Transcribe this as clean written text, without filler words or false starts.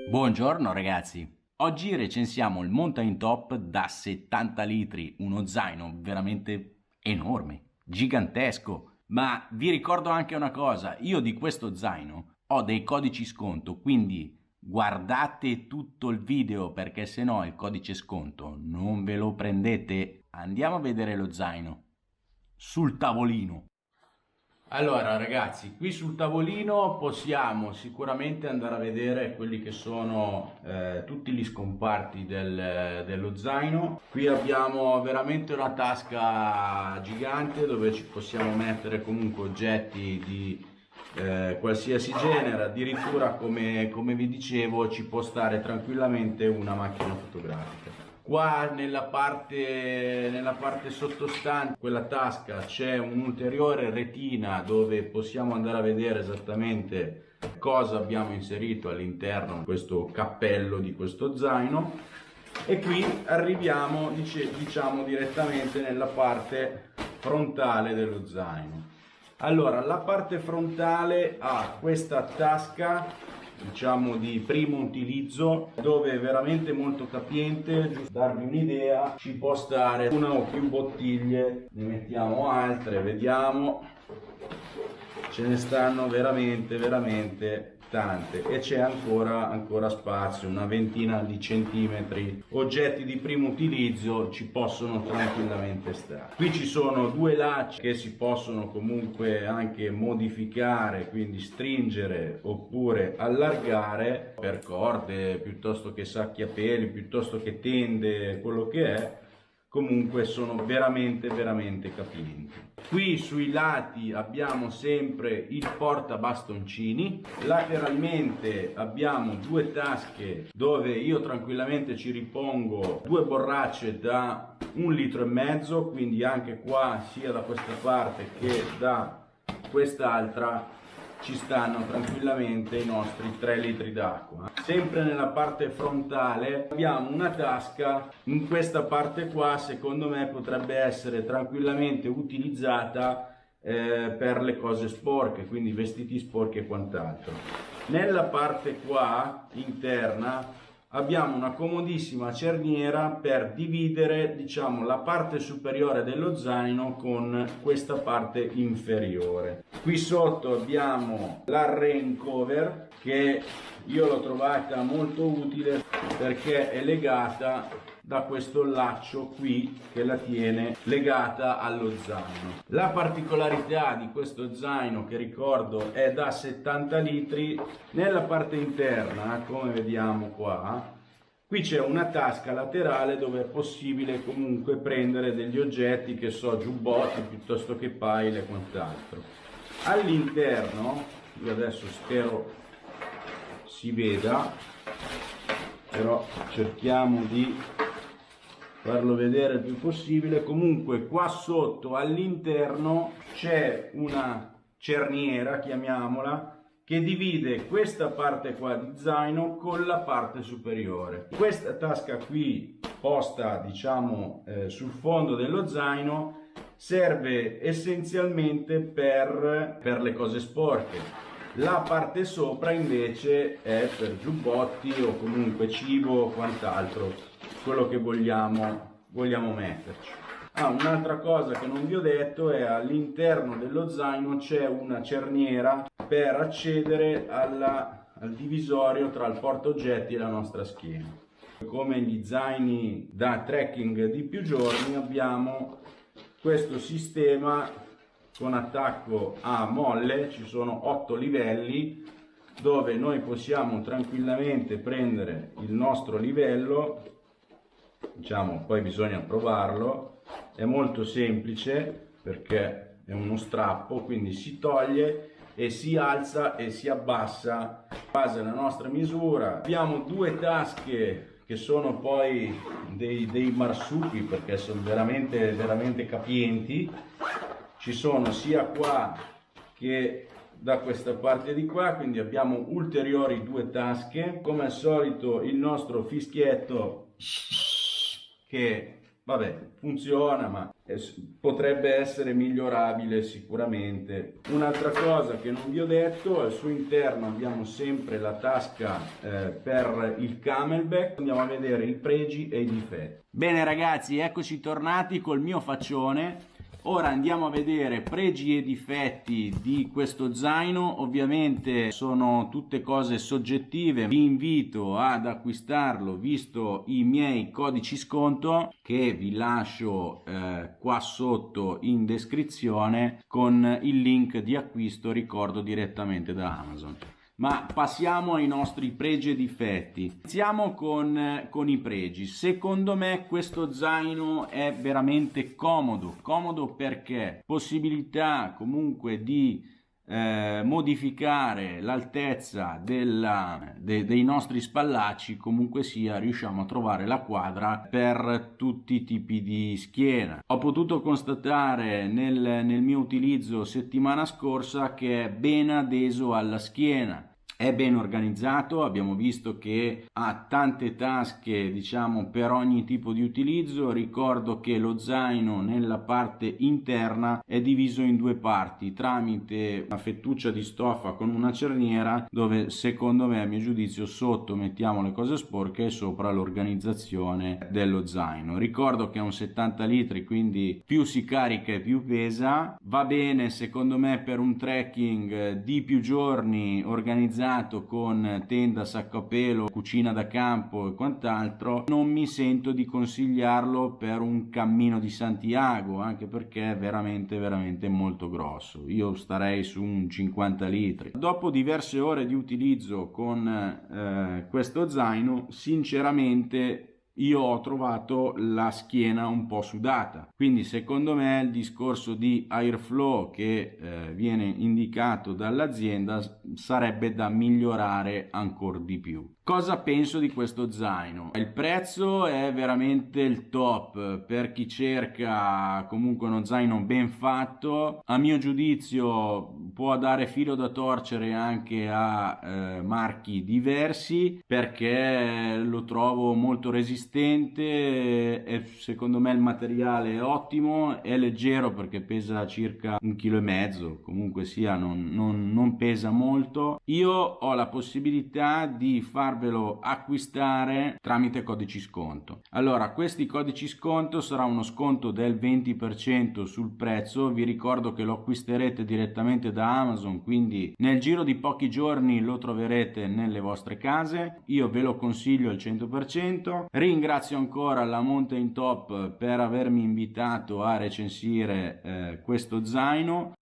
Buongiorno ragazzi, oggi recensiamo il Mountain Top da 70 litri, uno zaino veramente enorme, gigantesco, ma vi ricordo anche una cosa, io di questo zaino ho dei codici sconto, quindi guardate tutto il video perché se no il codice sconto non ve lo prendete. Andiamo a vedere lo zaino sul tavolino. Allora ragazzi, qui sul tavolino possiamo sicuramente andare a vedere quelli che sono tutti gli scomparti dello zaino. Qui abbiamo veramente una tasca gigante dove ci possiamo mettere comunque oggetti di qualsiasi genere, addirittura come vi dicevo ci può stare tranquillamente una macchina fotografica. Qua nella parte sottostante quella tasca c'è un'ulteriore retina dove possiamo andare a vedere esattamente cosa abbiamo inserito all'interno di questo cappello di questo zaino, e qui arriviamo diciamo direttamente nella parte frontale dello zaino. Allora, la parte frontale ha questa tasca diciamo di primo utilizzo dove è veramente molto capiente. Giusto per darvi un'idea, ci può stare una o più bottiglie, ne mettiamo altre, vediamo, ce ne stanno veramente tante e c'è ancora spazio, una ventina di centimetri. Oggetti di primo utilizzo ci possono tranquillamente stare. Qui ci sono due lacci che si possono comunque anche modificare, quindi stringere oppure allargare per corde piuttosto che sacchi a peli, piuttosto che tende, quello che è. Comunque sono veramente capienti. Qui sui lati abbiamo sempre il portabastoncini, lateralmente abbiamo due tasche dove io tranquillamente ci ripongo due borracce da 1,5 litri, quindi anche qua sia da questa parte che da quest'altra ci stanno tranquillamente i nostri 3 litri d'acqua. Sempre nella parte frontale abbiamo una tasca, in questa parte qua secondo me potrebbe essere tranquillamente utilizzata per le cose sporche, quindi vestiti sporchi e quant'altro. Nella parte qua interna abbiamo una comodissima cerniera per dividere diciamo la parte superiore dello zaino con questa parte inferiore. Qui sotto abbiamo la rain cover che io l'ho trovata molto utile perché è legata da questo laccio qui che la tiene legata allo zaino. La particolarità di questo zaino, che ricordo è da 70 litri, nella parte interna, come vediamo qua, qui c'è una tasca laterale dove è possibile comunque prendere degli oggetti, che so, giubbotti piuttosto che pile e quant'altro. All'interno, io adesso spero si veda, però cerchiamo di farlo vedere il più possibile. Comunque qua sotto all'interno c'è una cerniera, chiamiamola, che divide questa parte qua di zaino con la parte superiore. Questa tasca qui posta diciamo sul fondo dello zaino serve essenzialmente per le cose sporche. La parte sopra invece è per giubbotti o comunque cibo o quant'altro, quello che vogliamo metterci. Un'altra cosa che non vi ho detto è all'interno dello zaino c'è una cerniera per accedere al divisorio tra il portaoggetti e la nostra schiena. Come gli zaini da trekking di più giorni abbiamo questo sistema con attacco a molle, ci sono 8 livelli dove noi possiamo tranquillamente prendere il nostro livello, diciamo, poi bisogna provarlo, è molto semplice perché è uno strappo, quindi si toglie e si alza e si abbassa in base alla nostra misura. Abbiamo due tasche che sono poi dei marsupi perché sono veramente capienti. Ci sono sia qua che da questa parte di qua, quindi abbiamo ulteriori due tasche. Come al solito il nostro fischietto che vabbè, funziona, ma potrebbe essere migliorabile sicuramente. Un'altra cosa che non vi ho detto, al suo interno abbiamo sempre la tasca per il camelback. Andiamo a vedere i pregi e i difetti. Bene ragazzi, eccoci tornati col mio faccione. Ora andiamo a vedere pregi e difetti di questo zaino. Ovviamente sono tutte cose soggettive, vi invito ad acquistarlo visto i miei codici sconto che vi lascio qua sotto in descrizione con il link di acquisto, ricordo, direttamente da Amazon. Ma passiamo ai nostri pregi e difetti. Iniziamo con i pregi. Secondo me questo zaino è veramente comodo perché possibilità comunque di modificare l'altezza dei nostri spallacci, comunque sia riusciamo a trovare la quadra per tutti i tipi di schiena. Ho potuto constatare nel mio utilizzo settimana scorsa che è ben adeso alla schiena. È ben organizzato, abbiamo visto che ha tante tasche, diciamo, per ogni tipo di utilizzo. Ricordo che lo zaino nella parte interna è diviso in due parti tramite una fettuccia di stoffa con una cerniera, dove secondo me, a mio giudizio, sotto mettiamo le cose sporche e sopra l'organizzazione dello zaino. Ricordo che è un 70 litri, quindi più si carica e più pesa. Va bene secondo me per un trekking di più giorni organizzato con tenda, sacco a pelo, cucina da campo e quant'altro. Non mi sento di consigliarlo per un cammino di Santiago, anche perché è veramente molto grosso. Io starei su un 50 litri. Dopo diverse ore di utilizzo con questo zaino, sinceramente io ho trovato la schiena un po' sudata, quindi secondo me il discorso di airflow che viene indicato dall'azienda sarebbe da migliorare ancora di più. Cosa penso di questo zaino? Il prezzo è veramente il top per chi cerca comunque uno zaino ben fatto. A mio giudizio può dare filo da torcere anche a marchi diversi, perché lo trovo molto resistente e secondo me il materiale è ottimo, è leggero perché pesa circa 1,5 kg, comunque sia non pesa molto. Io ho la possibilità di farvelo acquistare tramite codici sconto. Allora, questi codici sconto sarà uno sconto del 20% sul prezzo. Vi ricordo che lo acquisterete direttamente da Amazon, quindi nel giro di pochi giorni lo troverete nelle vostre case. Io ve lo consiglio al 100%. Ringrazio ancora la Mountain Top per avermi invitato a recensire questo zaino.